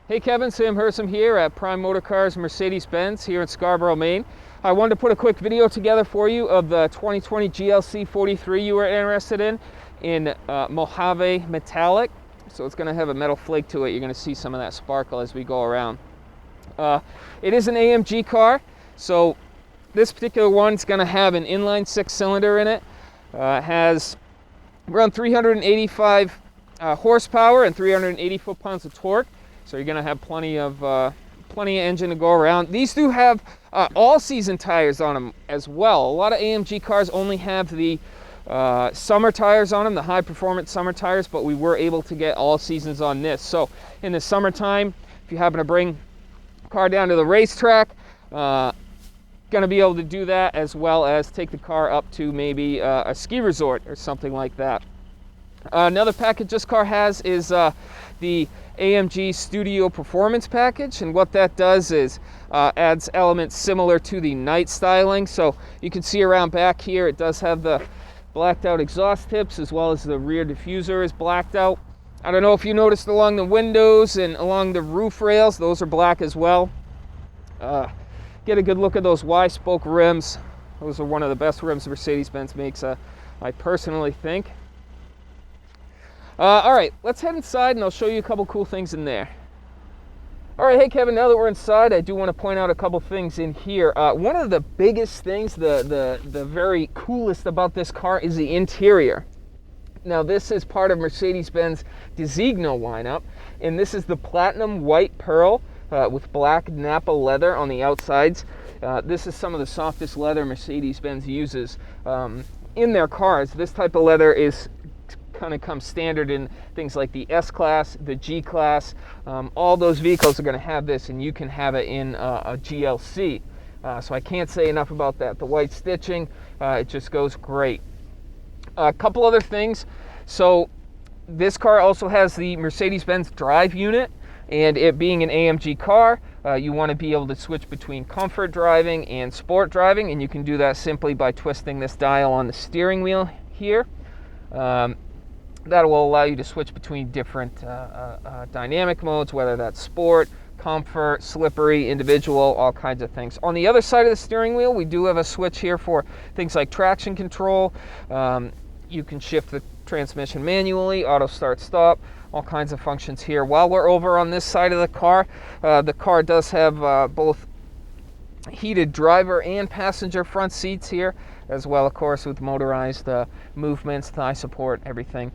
Hey Kevin, Sam Hersom here at Prime Motorcars Mercedes-Benz here in Scarborough, Maine. I wanted to put a quick video together for you of the 2020 GLC 43 you were interested in Mojave Metallic. So it's going to have a metal flake to it. You're going to see some of that sparkle as we go around. It is an AMG car, so this particular one's going to have an inline 6-cylinder in it. It has around 385 horsepower and 380 foot-pounds of torque. So you're going to have plenty of engine to go around. These do have all-season tires on them as well. A lot of AMG cars only have the summer tires on them, the high-performance summer tires, but we were able to get all seasons on this. So in the summertime, if you happen to bring a car down to the racetrack, going to be able to do that, as well as take the car up to maybe a ski resort or something like that. Another package this car has is the AMG Studio Performance Package, and what that does is adds elements similar to the night styling. So you can see around back here, it does have the blacked out exhaust tips, as well as the rear diffuser is blacked out. I don't know if you noticed along the windows and along the roof rails, those are black as well. Get a good look at those Y-spoke rims. Those are one of the best rims Mercedes-Benz makes, I personally think. All right, let's head inside and I'll show you a couple cool things in there. All right, hey Kevin, now that we're inside, I do want to point out a couple things in here. One of the biggest things, the very coolest about this car is the interior. Now this is part of Mercedes-Benz designo lineup, and this is the platinum white pearl with black Nappa leather on the outsides. This is some of the softest leather Mercedes-Benz uses in their cars. This type of leather is kind of comes standard in things like the S-Class, the G-Class. All those vehicles are going to have this, and you can have it in a GLC. So I can't say enough about that. The white stitching, it just goes great. A couple other things. So this car also has the Mercedes-Benz DRIVE unit, and it being an AMG car, you want to be able to switch between comfort driving and sport driving, and you can do that simply by twisting this dial on the steering wheel here. That will allow you to switch between different dynamic modes, whether that's sport, comfort, slippery, individual, all kinds of things. On the other side of the steering wheel, we do have a switch here for things like traction control. You can shift the transmission manually, auto start stop, all kinds of functions here. While we're over on this side of the car does have both heated driver and passenger front seats here, as well, of course, with motorized movements, thigh support, everything.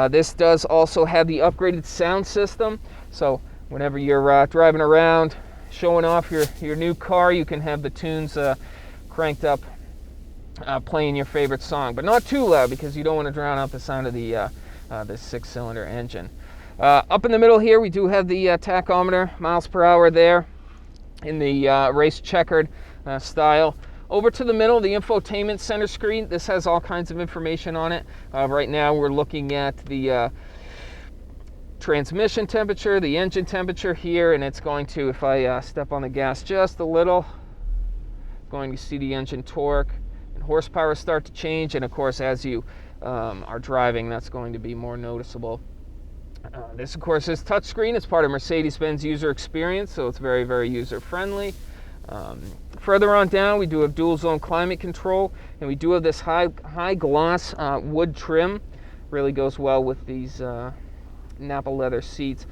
This does also have the upgraded sound system, so whenever you're driving around, showing off your new car, you can have the tunes cranked up, playing your favorite song, but not too loud because you don't want to drown out the sound of the 6-cylinder engine. Up in the middle here, we do have the tachometer, miles per hour there, in the race checkered style. Over to the middle, the infotainment center screen. This has all kinds of information on it. Right now we're looking at the transmission temperature, the engine temperature here, and it's going to, if I step on the gas just a little, going to see the engine torque and horsepower start to change, and of course as you are driving, that's going to be more noticeable. This, of course, is touchscreen. It's part of Mercedes-Benz user experience, so it's very, very user-friendly. Further on down, we do have dual-zone climate control, and we do have this high-gloss wood trim. Really goes well with these Nappa leather seats.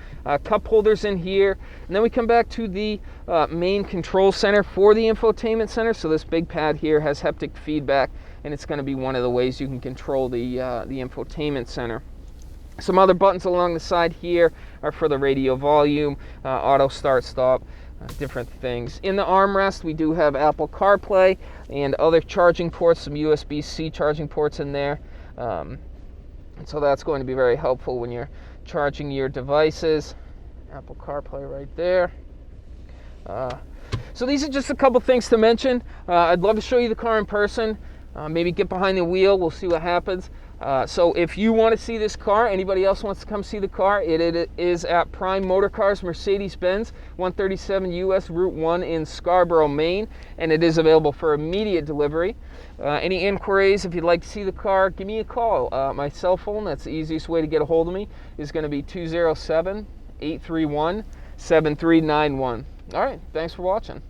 Cup holders in here, and then we come back to the main control center for the infotainment center. So this big pad here has haptic feedback, and it's going to be one of the ways you can control the infotainment center. Some other buttons along the side here are for the radio volume, auto start stop, different things. In the armrest, we do have Apple CarPlay and other charging ports, some USB-C charging ports in there. So that's going to be very helpful when you're charging your devices. Apple CarPlay right there. So these are just a couple things to mention. I'd love to show you the car in person. Maybe get behind the wheel. We'll see what happens. So if you want to see this car, anybody else wants to come see the car, it is at Prime Motorcars Mercedes-Benz, 137 US Route 1 in Scarborough, Maine, and it is available for immediate delivery. Any inquiries, if you'd like to see the car, give me a call. My cell phone, that's the easiest way to get a hold of me, is going to be 207-831 7391. All right, thanks for watching.